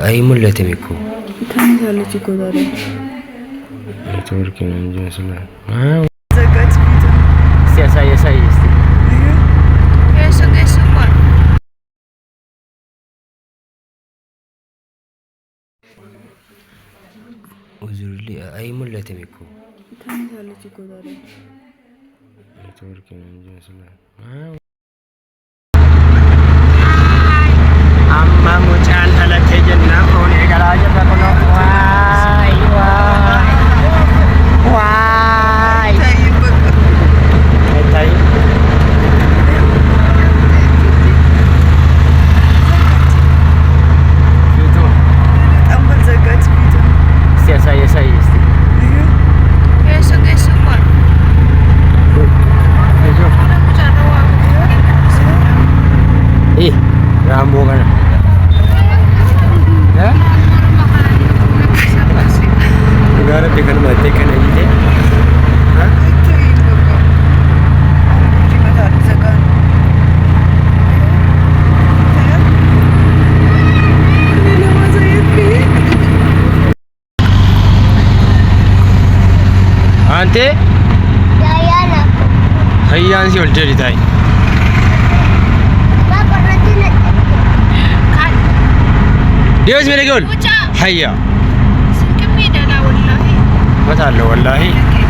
አይሞላትም እኮ ታንዛለች እኮ ዛሬ ኔትወርክ ነው እንጂ መስሎኝ ዘጋች ቪዲዮ ሲያሳይ እስቲ የሱ ማን ወዝሩሊ አይሞላትም እኮ ታንዛለች እኮ ዛሬ ኔትወርክ ነው እንጂ መስሎኝ ሙጫን ተለከጀና ሆነ ገራጀ ተቆሎ ዋይ ታይ ፊቱ አምበል ዘጋች ቪዲዮ ሲያሳይ እስቲ የሱ ማን ራምቦ ገና gara dengan mati kena ini itu kok gimana zagan ini nama saya Pi ante Dayana hayyan si uljari tai Papa nanti kan dia wis mere gol hayya والله ما تعال والله